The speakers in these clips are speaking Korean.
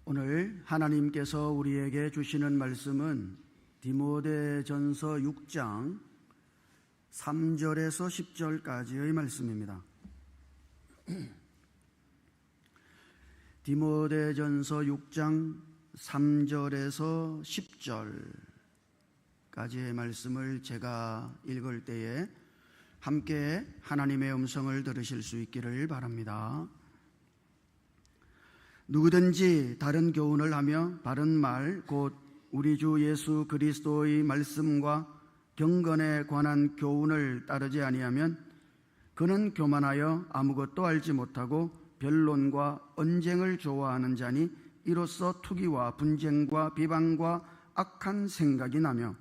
오늘 하나님께서 우리에게 주시는 말씀은 디모데전서 6장 3절에서 10절까지의 말씀입니다. 디모데전서 6장 3절에서 10절까지의 말씀을 제가 읽을 때에 함께 하나님의 음성을 들으실 수 있기를 바랍니다. 누구든지 다른 교훈을 하며 바른 말 곧 우리 주 예수 그리스도의 말씀과 경건에 관한 교훈을 따르지 아니하면 그는 교만하여 아무것도 알지 못하고 변론과 언쟁을 좋아하는 자니 이로써 투기와 분쟁과 비방과 악한 생각이 나며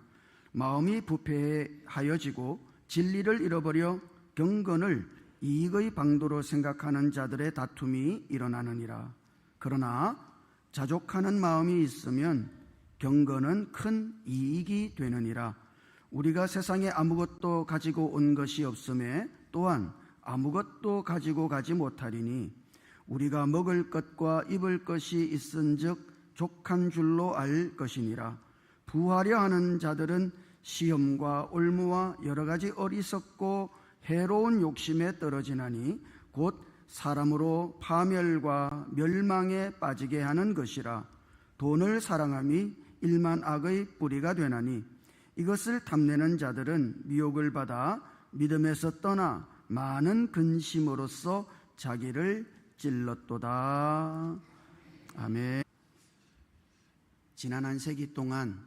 마음이 부패하여지고 진리를 잃어버려 경건을 이익의 방도로 생각하는 자들의 다툼이 일어나느니라. 그러나 자족하는 마음이 있으면 경건은 큰 이익이 되느니라. 우리가 세상에 아무것도 가지고 온 것이 없음에 또한 아무것도 가지고 가지 못하리니 우리가 먹을 것과 입을 것이 있은즉 족한 줄로 알 것이니라. 부하려 하는 자들은 시험과 올무와 여러 가지 어리석고 해로운 욕심에 떨어지나니 곧 사람으로 파멸과 멸망에 빠지게 하는 것이라. 돈을 사랑함이 일만 악의 뿌리가 되나니 이것을 탐내는 자들은 미혹을 받아 믿음에서 떠나 많은 근심으로써 자기를 찔렀도다. 아멘. 지난 한 세기 동안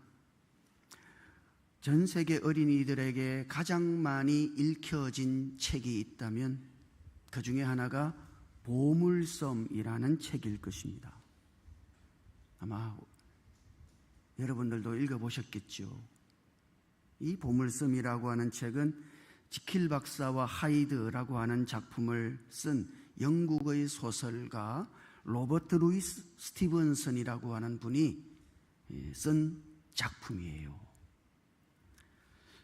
전 세계 어린이들에게 가장 많이 읽혀진 책이 있다면 그 중에 하나가 보물섬이라는 책일 것입니다. 아마 여러분들도 읽어보셨겠죠. 이 보물섬이라고 하는 책은 지킬 박사와 하이드라고 하는 작품을 쓴 영국의 소설가 로버트 루이스 스티븐슨이라고 하는 분이 쓴 작품이에요.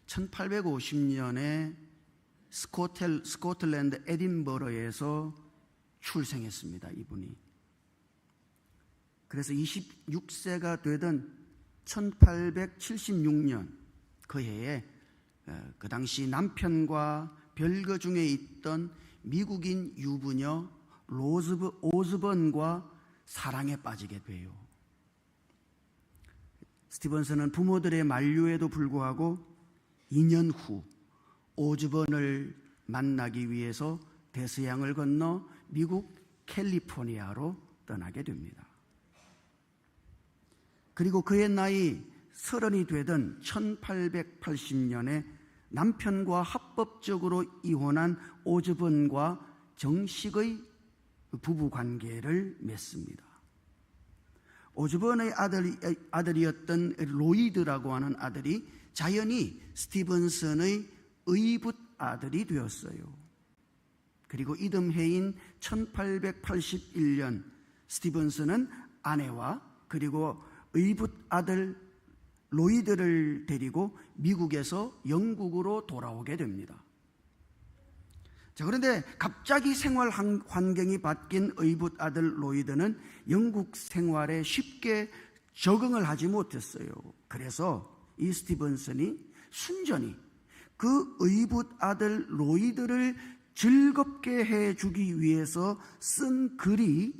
1850년에 스코틀랜드 에딘버러에서 출생했습니다. 이분이. 그래서 26세가 되던 1876년 그 해에 그 당시 남편과 별거 중에 있던 미국인 유부녀 로즈브 오즈번과 사랑에 빠지게 돼요. 스티븐슨은 부모들의 만류에도 불구하고 2년 후 오즈번을 만나기 위해서 대서양을 건너 미국 캘리포니아로 떠나게 됩니다. 그리고 그의 나이 30이 되던 1880년에 남편과 합법적으로 이혼한 오즈번과 정식의 부부관계를 맺습니다. 오즈번의 아들이었던 로이드라고 하는 아들이 자연히 스티븐슨의 의붓 아들이 되었어요. 그리고 이듬해인 1881년 스티븐슨은 아내와 그리고 의붓 아들 로이드를 데리고 미국에서 영국으로 돌아오게 됩니다. 자, 그런데 갑자기 생활 환경이 바뀐 의붓 아들 로이드는 영국 생활에 쉽게 적응을 하지 못했어요. 그래서 이 스티븐슨이 순전히 그 의붓 아들 로이드를 즐겁게 해주기 위해서 쓴 글이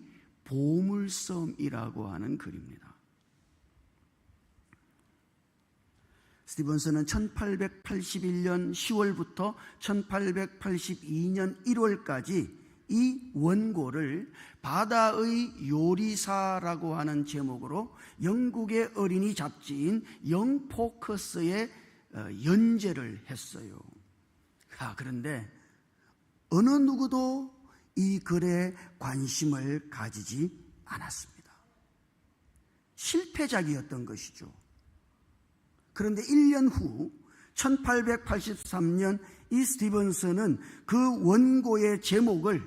보물섬이라고 하는 글입니다. 스티븐슨은 1881년 10월부터 1882년 1월까지 이 원고를 바다의 요리사라고 하는 제목으로 영국의 어린이 잡지인 영 포커스에 연재를 했어요. 그런데 어느 누구도 이 글에 관심을 가지지 않았습니다. 실패작이었던 것이죠. 그런데 1년 후 1883년 이 스티븐슨은 그 원고의 제목을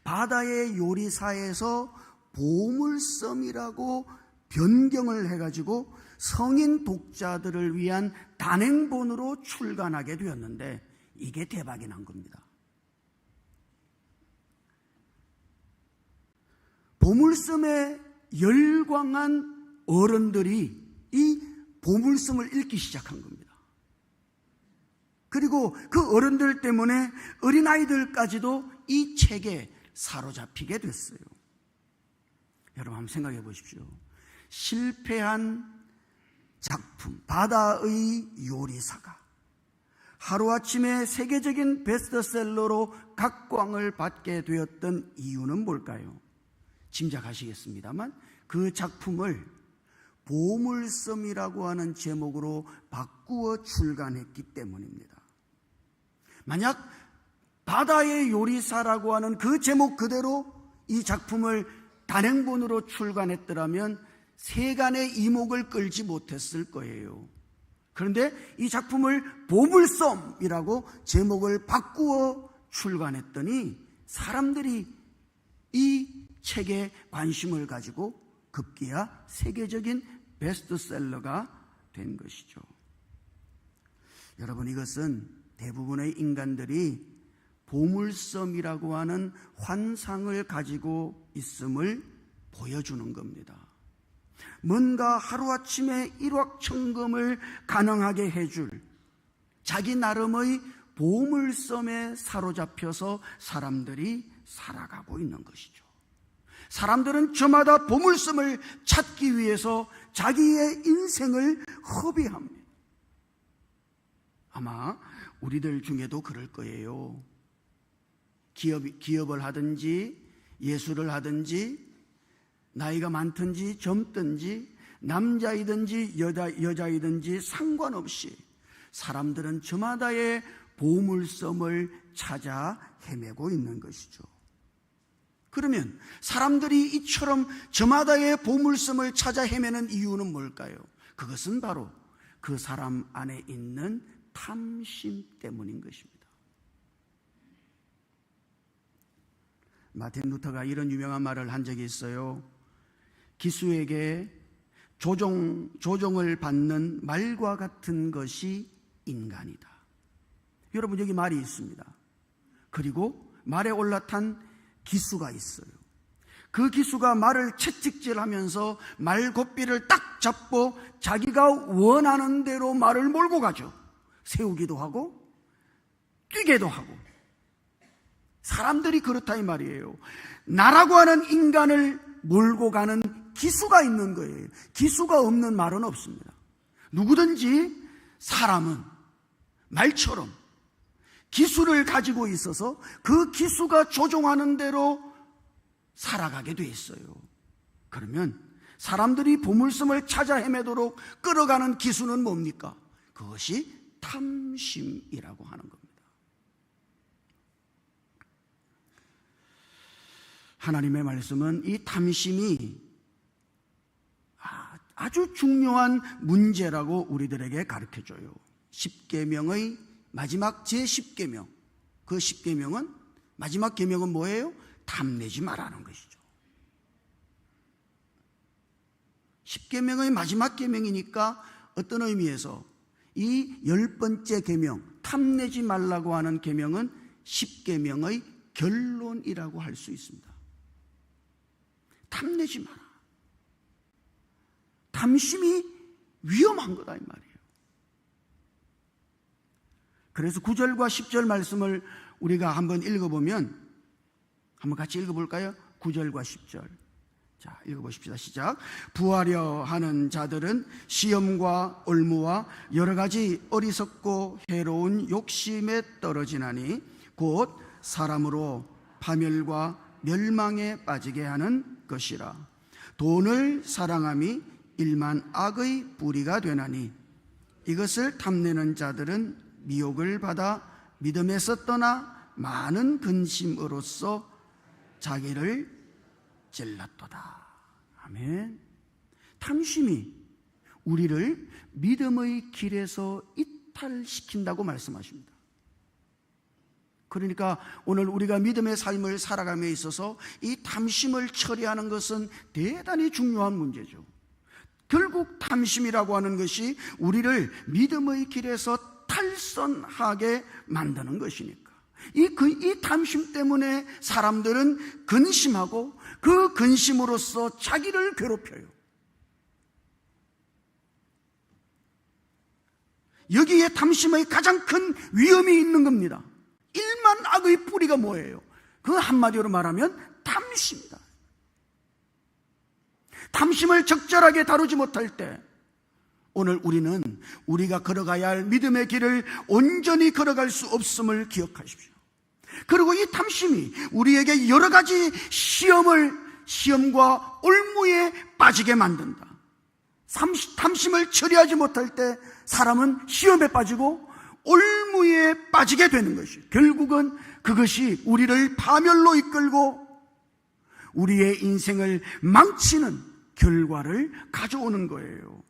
바다의 요리사에서 보물섬이라고 변경을 해가지고 성인 독자들을 위한 단행본으로 출간하게 되었는데 이게 대박이 난 겁니다. 보물섬에 열광한 어른들이 이 보물섬을 읽기 시작한 겁니다. 그리고 그 어른들 때문에 어린아이들까지도 이 책에 사로잡히게 됐어요. 여러분 한번 생각해 보십시오. 실패한 작품, 바다의 요리사가 하루아침에 세계적인 베스트셀러로 각광을 받게 되었던 이유는 뭘까요? 짐작하시겠습니다만 그 작품을 보물섬이라고 하는 제목으로 바꾸어 출간했기 때문입니다. 만약 바다의 요리사라고 하는 그 제목 그대로 이 작품을 단행본으로 출간했더라면 세간의 이목을 끌지 못했을 거예요. 그런데 이 작품을 보물섬이라고 제목을 바꾸어 출간했더니 사람들이 이 책에 관심을 가지고 급기야 세계적인 베스트셀러가 된 것이죠. 여러분, 이것은 대부분의 인간들이 보물섬이라고 하는 환상을 가지고 있음을 보여주는 겁니다. 뭔가 하루아침에 일확천금을 가능하게 해줄 자기 나름의 보물섬에 사로잡혀서 사람들이 살아가고 있는 것이죠. 사람들은 저마다 보물섬을 찾기 위해서 자기의 인생을 허비합니다. 아마 우리들 중에도 그럴 거예요. 기업을 하든지 예술을 하든지 나이가 많든지 젊든지 남자이든지 여자이든지 상관없이 사람들은 저마다의 보물섬을 찾아 헤매고 있는 것이죠. 그러면 사람들이 이처럼 저마다의 보물섬을 찾아 헤매는 이유는 뭘까요? 그것은 바로 그 사람 안에 있는 탐심 때문인 것입니다. 마틴 루터가 이런 유명한 말을 한 적이 있어요. 기수에게 조종을 받는 말과 같은 것이 인간이다. 여러분, 여기 말이 있습니다. 그리고 말에 올라탄 기수가 있어요. 그 기수가 말을 채찍질하면서 말고삐를 딱 잡고 자기가 원하는 대로 말을 몰고 가죠. 세우기도 하고 뛰게도 하고. 사람들이 그렇다 이 말이에요. 나라고 하는 인간을 몰고 가는 기수가 있는 거예요. 기수가 없는 말은 없습니다. 누구든지 사람은 말처럼 기수를 가지고 있어서 그 기수가 조종하는 대로 살아가게 돼 있어요. 그러면 사람들이 보물섬을 찾아 헤매도록 끌어가는 기수는 뭡니까? 그것이 탐심이라고 하는 겁니다. 하나님의 말씀은 이 탐심이 아주 중요한 문제라고 우리들에게 가르쳐줘요. 10계명의 마지막 제10계명, 그 10계명은 마지막 계명은 뭐예요? 탐내지 말라는 것이죠. 10계명의 마지막 계명이니까 어떤 의미에서 이 10번째 계명, 탐내지 말라고 하는 계명은 10계명의 결론이라고 할 수 있습니다. 탐내지 마라. 탐심이 위험한 거다 이 말이에요. 그래서 9절과 10절 말씀을 우리가 한번 읽어보면, 한번 같이 읽어볼까요? 9절과 10절. 자, 읽어보십시다. 시작. 부하려 하는 자들은 시험과 올무와 여러 가지 어리석고 해로운 욕심에 떨어지나니 곧 사람으로 파멸과 멸망에 빠지게 하는 것이라. 돈을 사랑함이 일만 악의 뿌리가 되나니 이것을 탐내는 자들은 미혹을 받아 믿음에서 떠나 많은 근심으로써 자기를 찔렀도다. 아멘. 탐심이 우리를 믿음의 길에서 이탈시킨다고 말씀하십니다. 그러니까 오늘 우리가 믿음의 삶을 살아감에 있어서 이 탐심을 처리하는 것은 대단히 중요한 문제죠. 결국 탐심이라고 하는 것이 우리를 믿음의 길에서 탈선하게 만드는 것이니까. 이 탐심 때문에 사람들은 근심하고 그 근심으로써 자기를 괴롭혀요. 여기에 탐심의 가장 큰 위험이 있는 겁니다. 일만 악의 뿌리가 뭐예요? 그 한마디로 말하면 탐심이다. 탐심을 적절하게 다루지 못할 때 오늘 우리는 우리가 걸어가야 할 믿음의 길을 온전히 걸어갈 수 없음을 기억하십시오. 그리고 이 탐심이 우리에게 여러 가지 시험과 올무에 빠지게 만든다. 탐심을 처리하지 못할 때 사람은 시험에 빠지고 올무에 빠지게 되는 것이에요. 결국은 그것이 우리를 파멸로 이끌고 우리의 인생을 망치는 결과를 가져오는 거예요.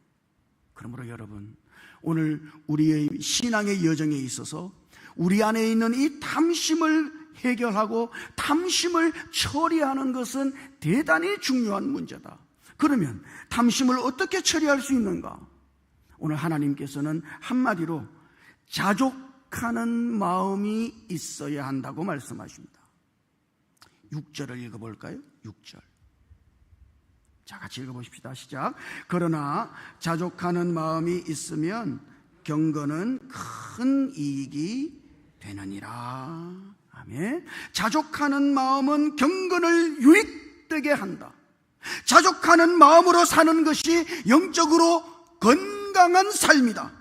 그러므로 여러분, 오늘 우리의 신앙의 여정에 있어서 우리 안에 있는 이 탐심을 해결하고 탐심을 처리하는 것은 대단히 중요한 문제다. 그러면 탐심을 어떻게 처리할 수 있는가? 오늘 하나님께서는 한마디로 자족하는 마음이 있어야 한다고 말씀하십니다. 6절을 읽어볼까요? 6절. 자, 같이 읽어보십시다. 시작. 그러나 자족하는 마음이 있으면 경건은 큰 이익이 되느니라. 아멘. 자족하는 마음은 경건을 유익되게 한다. 자족하는 마음으로 사는 것이 영적으로 건강한 삶이다.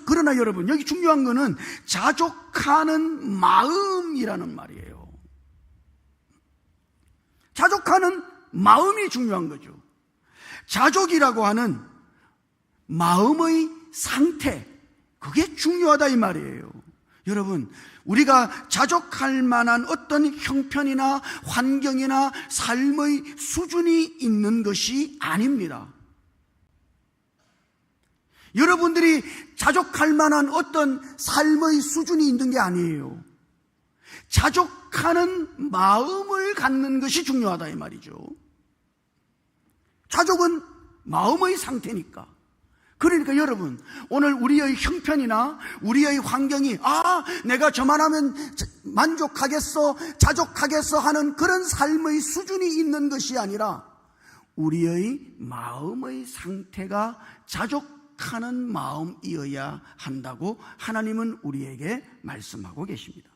그러나 여러분, 여기 중요한 거는 자족하는 마음이라는 말이에요. 자족하는 마음이 중요한 거죠. 자족이라고 하는 마음의 상태, 그게 중요하다 이 말이에요. 여러분, 우리가 자족할 만한 어떤 형편이나 환경이나 삶의 수준이 있는 것이 아닙니다. 여러분들이 자족할 만한 어떤 삶의 수준이 있는 게 아니에요. 자족하는 마음을 갖는 것이 중요하다 이 말이죠. 자족은 마음의 상태니까. 그러니까 여러분, 오늘 우리의 형편이나 우리의 환경이 내가 저만 하면 만족하겠어, 자족하겠어 하는 그런 삶의 수준이 있는 것이 아니라 우리의 마음의 상태가 자족하는 마음이어야 한다고 하나님은 우리에게 말씀하고 계십니다.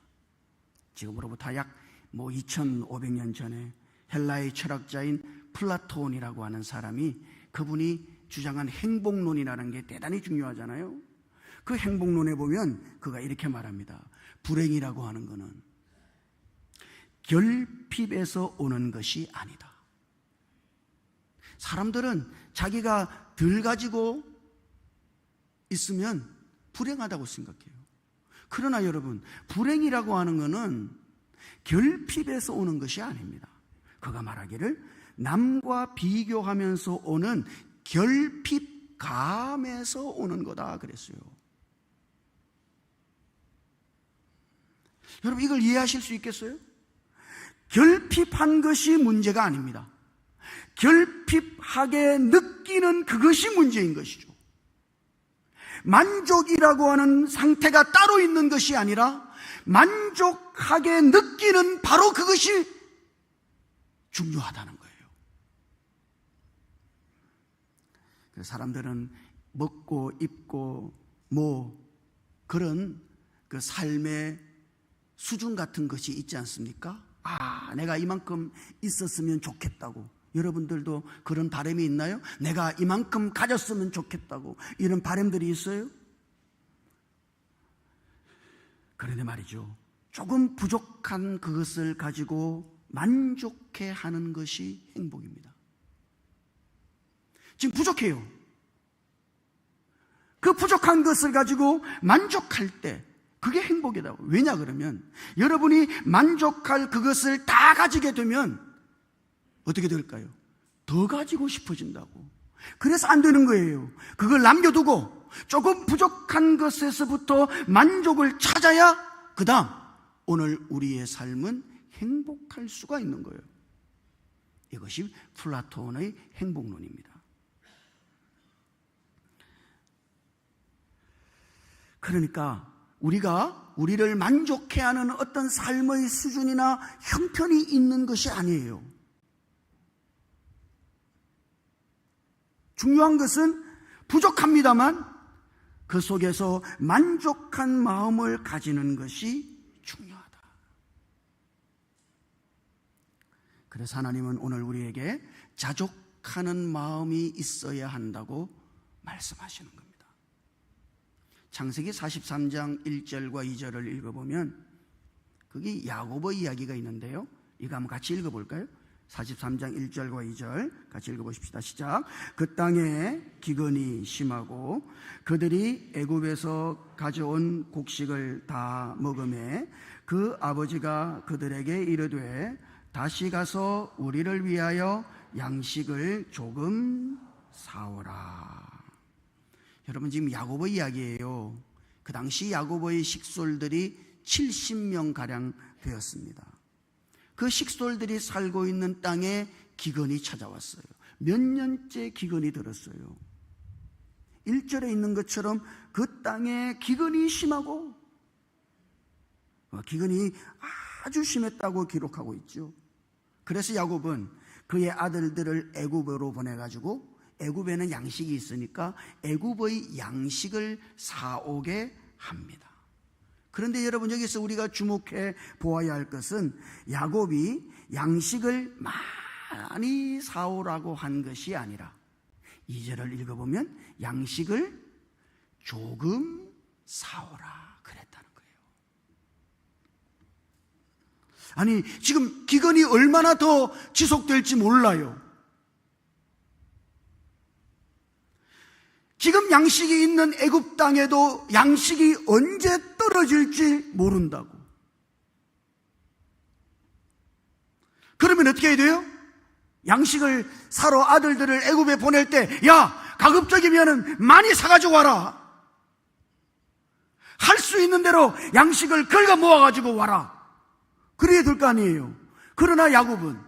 지금으로부터 약 2500년 전에 헬라의 철학자인 플라톤이라고 하는 사람이, 그분이 주장한 행복론이라는 게 대단히 중요하잖아요. 그 행복론에 보면 그가 이렇게 말합니다. 불행이라고 하는 것은 결핍에서 오는 것이 아니다. 사람들은 자기가 덜 가지고 있으면 불행하다고 생각해요. 그러나 여러분, 불행이라고 하는 것은 결핍에서 오는 것이 아닙니다. 그가 말하기를 남과 비교하면서 오는 결핍감에서 오는 거다 그랬어요. 여러분, 이걸 이해하실 수 있겠어요? 결핍한 것이 문제가 아닙니다. 결핍하게 느끼는 그것이 문제인 것이죠. 만족이라고 하는 상태가 따로 있는 것이 아니라 만족하게 느끼는 바로 그것이 중요하다는 거예요. 사람들은 먹고 입고 그런 그 삶의 수준 같은 것이 있지 않습니까? 내가 이만큼 있었으면 좋겠다고. 여러분들도 그런 바람이 있나요? 내가 이만큼 가졌으면 좋겠다고 이런 바람들이 있어요? 그런데 말이죠, 조금 부족한 그것을 가지고 만족해 하는 것이 행복입니다. 지금 부족해요. 그 부족한 것을 가지고 만족할 때 그게 행복이라고. 왜냐 그러면 여러분이 만족할 그것을 다 가지게 되면 어떻게 될까요? 더 가지고 싶어진다고. 그래서 안 되는 거예요. 그걸 남겨두고 조금 부족한 것에서부터 만족을 찾아야 그 다음 오늘 우리의 삶은 행복할 수가 있는 거예요. 이것이 플라톤의 행복론입니다. 그러니까 우리가 우리를 만족해 하는 어떤 삶의 수준이나 형편이 있는 것이 아니에요. 중요한 것은 부족합니다만 그 속에서 만족한 마음을 가지는 것이 중요하다. 그래서 하나님은 오늘 우리에게 자족하는 마음이 있어야 한다고 말씀하시는 겁니다. 창세기 43장 1절과 2절을 읽어보면 거기 야고보 이야기가 있는데요, 이거 한번 같이 읽어볼까요? 43장 1절과 2절 같이 읽어보십시다. 시작. 그 땅에 기근이 심하고 그들이 애굽에서 가져온 곡식을 다 먹음에 그 아버지가 그들에게 이르되 다시 가서 우리를 위하여 양식을 조금 사오라. 여러분, 지금 야고보 이야기예요. 그 당시 야고보의 식솔들이 70명가량 되었습니다. 그 식솔들이 살고 있는 땅에 기근이 찾아왔어요. 몇 년째 기근이 들었어요. 1절에 있는 것처럼 그 땅에 기근이 심하고 기근이 아주 심했다고 기록하고 있죠. 그래서 야곱은 그의 아들들을 애굽으로 보내가지고 애굽에는 양식이 있으니까 애굽의 양식을 사오게 합니다. 그런데 여러분, 여기서 우리가 주목해 보아야 할 것은 야곱이 양식을 많이 사오라고 한 것이 아니라 2절을 읽어보면 양식을 조금 사오라 그랬다는 거예요. 아니, 지금 기근이 얼마나 더 지속될지 몰라요. 지금 양식이 있는 애굽 땅에도 양식이 언제 떨어질지 모른다고. 그러면 어떻게 해야 돼요? 양식을 사러 아들들을 애굽에 보낼 때, 야, 가급적이면 많이 사가지고 와라. 할 수 있는 대로 양식을 긁어 모아가지고 와라. 그래야 될 거 아니에요. 그러나 야곱은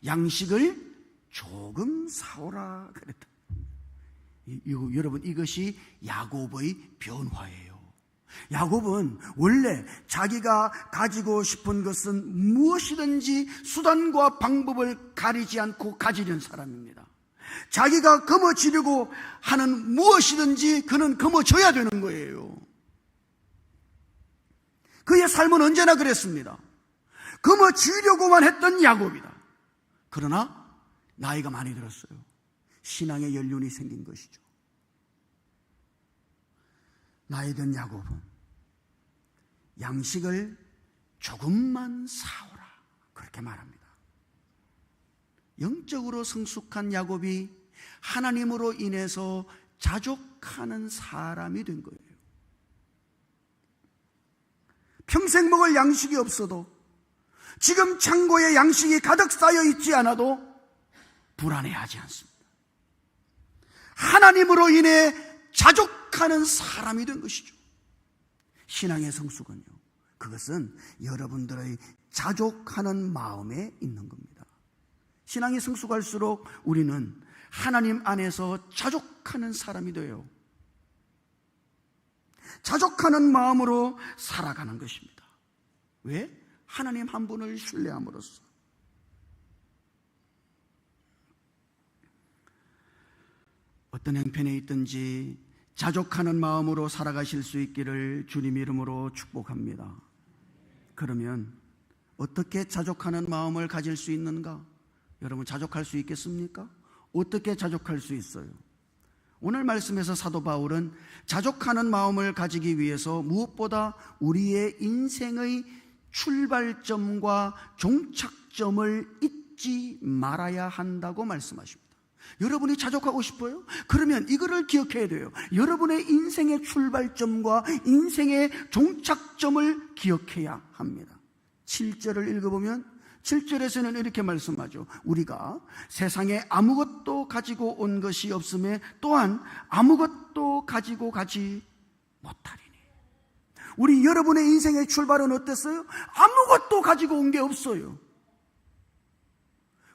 양식을 조금 사오라 그랬다. 여러분, 이것이 야곱의 변화예요. 야곱은 원래 자기가 가지고 싶은 것은 무엇이든지 수단과 방법을 가리지 않고 가지려는 사람입니다. 자기가 거머쥐려고 하는 무엇이든지 그는 거머쥐어야 되는 거예요. 그의 삶은 언제나 그랬습니다. 거머쥐려고만 했던 야곱이다. 그러나 나이가 많이 들었어요. 신앙의 연륜이 생긴 것이죠. 나이 든 야곱은 양식을 조금만 사오라 그렇게 말합니다. 영적으로 성숙한 야곱이 하나님으로 인해서 자족하는 사람이 된 거예요. 평생 먹을 양식이 없어도, 지금 창고에 양식이 가득 쌓여 있지 않아도 불안해하지 않습니다. 하나님으로 인해 자족하는 사람이 된 것이죠. 신앙의 성숙은요, 그것은 여러분들의 자족하는 마음에 있는 겁니다. 신앙이 성숙할수록 우리는 하나님 안에서 자족하는 사람이 돼요. 자족하는 마음으로 살아가는 것입니다. 왜? 하나님 한 분을 신뢰함으로써. 어떤 형편에 있든지 자족하는 마음으로 살아가실 수 있기를 주님 이름으로 축복합니다. 그러면 어떻게 자족하는 마음을 가질 수 있는가? 여러분, 자족할 수 있겠습니까? 어떻게 자족할 수 있어요? 오늘 말씀에서 사도 바울은 자족하는 마음을 가지기 위해서 무엇보다 우리의 인생의 출발점과 종착점을 잊지 말아야 한다고 말씀하십니다. 여러분이 자족하고 싶어요? 그러면 이거를 기억해야 돼요. 여러분의 인생의 출발점과 인생의 종착점을 기억해야 합니다. 7절을 읽어보면 7절에서는 이렇게 말씀하죠. 우리가 세상에 아무것도 가지고 온 것이 없음에 또한 아무것도 가지고 가지 못하리니. 우리 여러분의 인생의 출발은 어땠어요? 아무것도 가지고 온 게 없어요.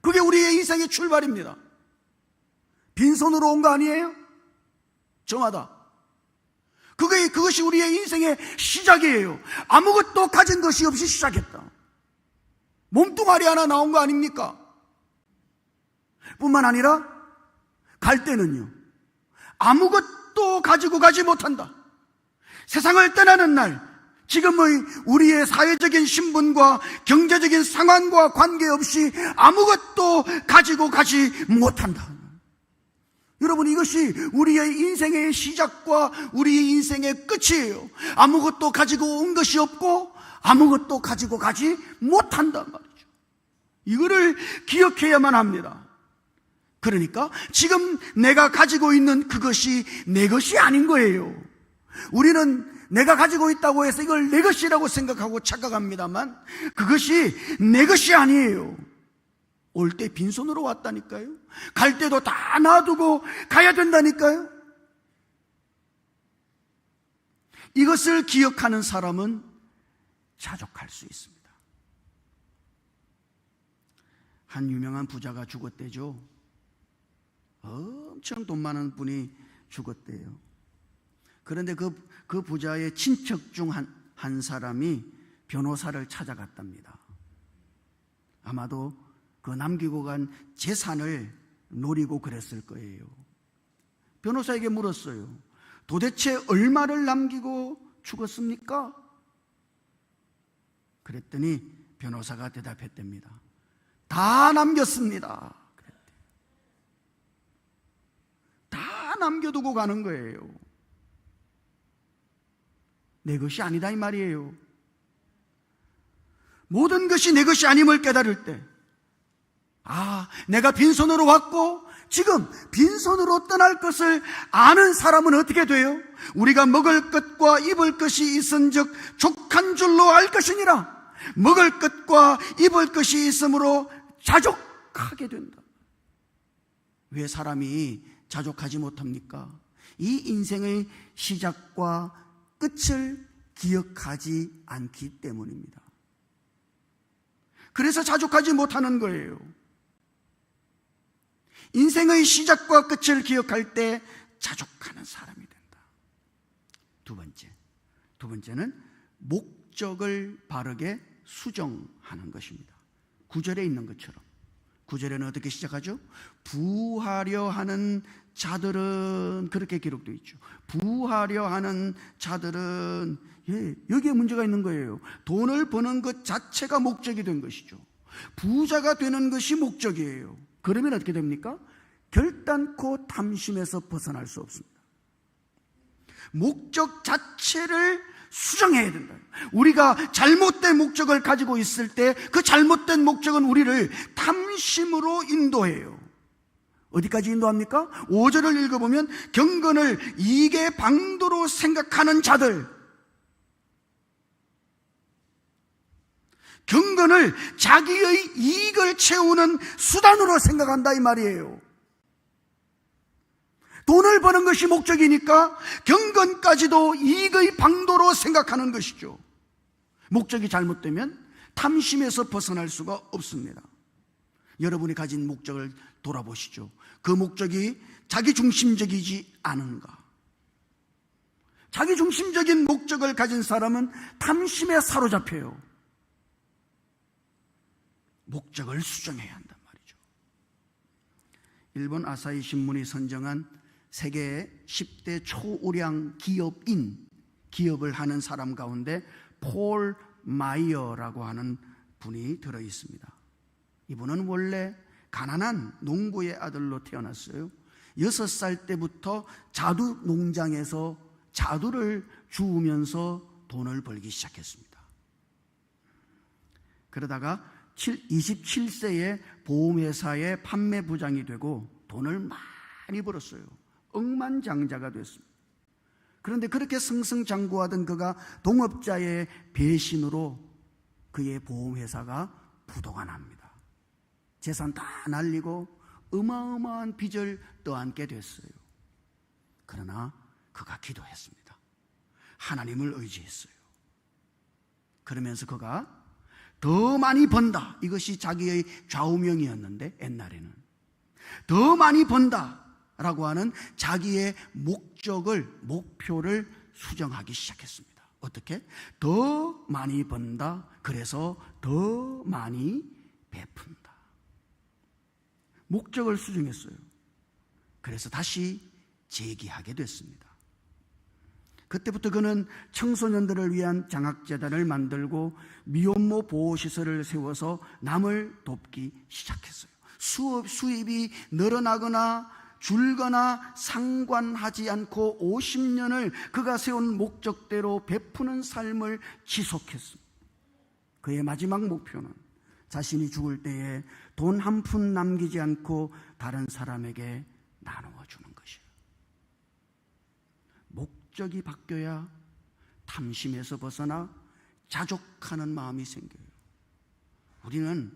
그게 우리의 인생의 그것이 우리의 인생의 시작이에요. 아무것도 가진 것이 없이 시작했다. 몸뚱아리 하나 나온 거 아닙니까? 뿐만 아니라 갈 때는요, 아무것도 가지고 가지 못한다. 세상을 떠나는 날, 지금의 우리의 사회적인 신분과 경제적인 상황과 관계없이 아무것도 가지고 가지 못한다. 여러분, 이것이 우리의 인생의 시작과 우리의 인생의 끝이에요. 아무것도 가지고 온 것이 없고 아무것도 가지고 가지 못한단 말이죠. 이거를 기억해야만 합니다. 그러니까 지금 내가 가지고 있는 그것이 내 것이 아닌 거예요. 우리는 내가 가지고 있다고 해서 이걸 내 것이라고 생각하고 착각합니다만 그것이 내 것이 아니에요. 올 때 빈손으로 왔다니까요. 갈 때도 다 놔두고 가야 된다니까요. 이것을 기억하는 사람은 자족할 수 있습니다. 한 유명한 부자가 죽었대죠. 엄청 돈 많은 분이 죽었대요. 그런데 그 부자의 친척 중 한 사람이 변호사를 찾아갔답니다. 아마도 그 남기고 간 재산을 노리고 그랬을 거예요. 변호사에게 물었어요. 도대체 얼마를 남기고 죽었습니까? 그랬더니 변호사가 대답했답니다. 다 남겼습니다. 그랬대요. 다 남겨두고 가는 거예요. 내 것이 아니다 이 말이에요. 모든 것이 내 것이 아님을 깨달을 때, 내가 빈손으로 왔고 지금 빈손으로 떠날 것을 아는 사람은 어떻게 돼요? 우리가 먹을 것과 입을 것이 있은즉 족한 줄로 알 것이니라. 먹을 것과 입을 것이 있으므로 자족하게 된다. 왜 사람이 자족하지 못합니까? 이 인생의 시작과 끝을 기억하지 않기 때문입니다. 그래서 자족하지 못하는 거예요. 인생의 시작과 끝을 기억할 때 자족하는 사람이 된다. 두 번째는 목적을 바르게 수정하는 것입니다. 9절에 있는 것처럼. 9절에는 어떻게 시작하죠? 부하려 하는 자들은, 그렇게 기록되어 있죠. 부하려 하는 자들은, 여기에 문제가 있는 거예요. 돈을 버는 것 자체가 목적이 된 것이죠. 부자가 되는 것이 목적이에요. 그러면 어떻게 됩니까? 결단코 탐심에서 벗어날 수 없습니다. 목적 자체를 수정해야 된다. 우리가 잘못된 목적을 가지고 있을 때 그 잘못된 목적은 우리를 탐심으로 인도해요. 어디까지 인도합니까? 5절을 읽어보면 경건을 이익의 방도로 생각하는 자들, 경건을 자기의 이익을 채우는 수단으로 생각한다 이 말이에요. 돈을 버는 것이 목적이니까 경건까지도 이익의 방도로 생각하는 것이죠. 목적이 잘못되면 탐심에서 벗어날 수가 없습니다. 여러분이 가진 목적을 돌아보시죠. 그 목적이 자기중심적이지 않은가? 자기중심적인 목적을 가진 사람은 탐심에 사로잡혀요. 목적을 수정해야 한단 말이죠. 일본 아사히 신문이 선정한 세계 10대 초우량 기업을 하는 사람 가운데 폴 마이어라고 하는 분이 들어 있습니다. 이분은 원래 가난한 농부의 아들로 태어났어요. 6살 때부터 자두 농장에서 자두를 주우면서 돈을 벌기 시작했습니다. 그러다가 27세에 보험회사의 판매부장이 되고 돈을 많이 벌었어요. 억만장자가 됐습니다. 그런데 그렇게 승승장구하던 그가 동업자의 배신으로 그의 보험회사가 부도가 납니다. 재산 다 날리고 어마어마한 빚을 떠안게 됐어요. 그러나 그가 기도했습니다. 하나님을 의지했어요. 그러면서 그가 더 많이 번다, 이것이 자기의 좌우명이었는데 옛날에는 더 많이 번다 라고 하는 자기의 목표를 수정하기 시작했습니다. 어떻게? 더 많이 번다. 그래서 더 많이 베푼다. 목적을 수정했어요. 그래서 다시 재기하게 됐습니다. 그때부터 그는 청소년들을 위한 장학재단을 만들고 미혼모 보호시설을 세워서 남을 돕기 시작했어요. 수입이 늘어나거나 줄거나 상관하지 않고 50년을 그가 세운 목적대로 베푸는 삶을 지속했습니다. 그의 마지막 목표는 자신이 죽을 때에 돈 한 푼 남기지 않고 다른 사람에게 나누어 주는 것이에요. 목적이 바뀌어야 탐심에서 벗어나 자족하는 마음이 생겨요. 우리는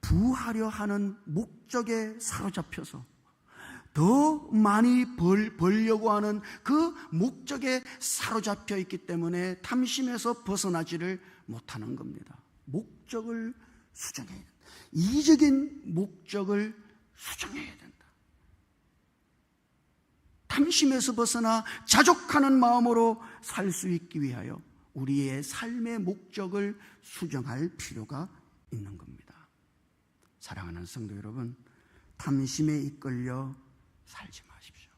부하려 하는 목적에 사로잡혀서 더 많이 벌려고 하는 그 목적에 사로잡혀 있기 때문에 탐심에서 벗어나지를 못하는 겁니다. 목적을 수정해야 된다. 이기적인 목적을 수정해야 된다. 탐심에서 벗어나 자족하는 마음으로 살 수 있기 위하여 우리의 삶의 목적을 수정할 필요가 있는 겁니다. 사랑하는 성도 여러분, 탐심에 이끌려 살지 마십시오.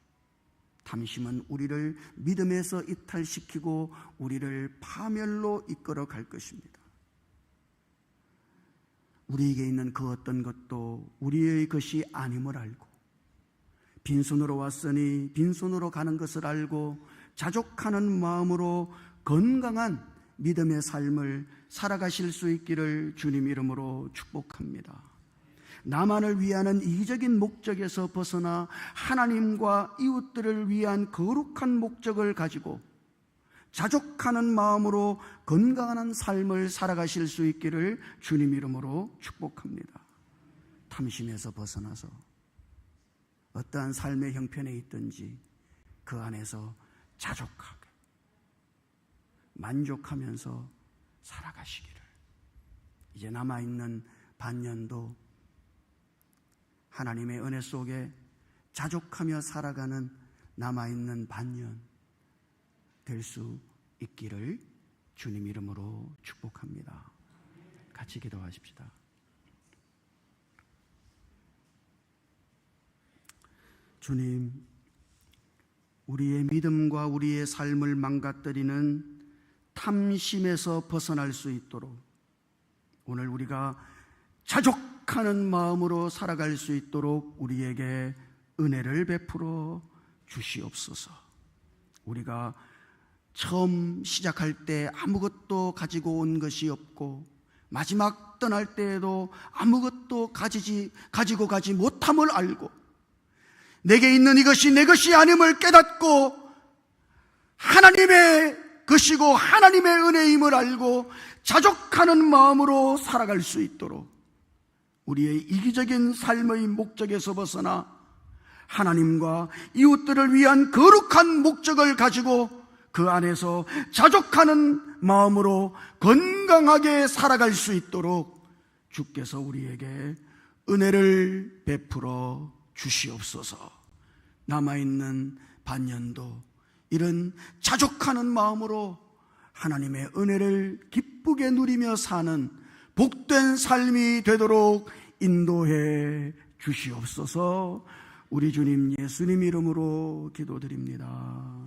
탐심은 우리를 믿음에서 이탈시키고 우리를 파멸로 이끌어 갈 것입니다. 우리에게 있는 그 어떤 것도 우리의 것이 아님을 알고 빈손으로 왔으니 빈손으로 가는 것을 알고 자족하는 마음으로 건강한 믿음의 삶을 살아가실 수 있기를 주님 이름으로 축복합니다. 나만을 위하는 이기적인 목적에서 벗어나 하나님과 이웃들을 위한 거룩한 목적을 가지고 자족하는 마음으로 건강한 삶을 살아가실 수 있기를 주님 이름으로 축복합니다. 탐심에서 벗어나서 어떠한 삶의 형편에 있든지 그 안에서 자족하게 만족하면서 살아가시기를, 이제 남아있는 반년도 하나님의 은혜 속에 자족하며 살아가는 남아있는 반년 될 수 있기를 주님 이름으로 축복합니다. 같이 기도하십시다. 주님, 우리의 믿음과 우리의 삶을 망가뜨리는 탐심에서 벗어날 수 있도록 오늘 우리가 자족하는 마음으로 살아갈 수 있도록 우리에게 은혜를 베풀어 주시옵소서. 우리가 처음 시작할 때 아무것도 가지고 온 것이 없고 마지막 떠날 때에도 아무것도 가지고 가지 못함을 알고 내게 있는 이것이 내 것이 아님을 깨닫고 하나님의 것이고 하나님의 은혜임을 알고 자족하는 마음으로 살아갈 수 있도록 우리의 이기적인 삶의 목적에서 벗어나 하나님과 이웃들을 위한 거룩한 목적을 가지고 그 안에서 자족하는 마음으로 건강하게 살아갈 수 있도록 주께서 우리에게 은혜를 베풀어 주시옵소서. 남아있는 반년도 이런 자족하는 마음으로 하나님의 은혜를 기쁘게 누리며 사는 복된 삶이 되도록 인도해 주시옵소서. 우리 주님 예수님 이름으로 기도드립니다.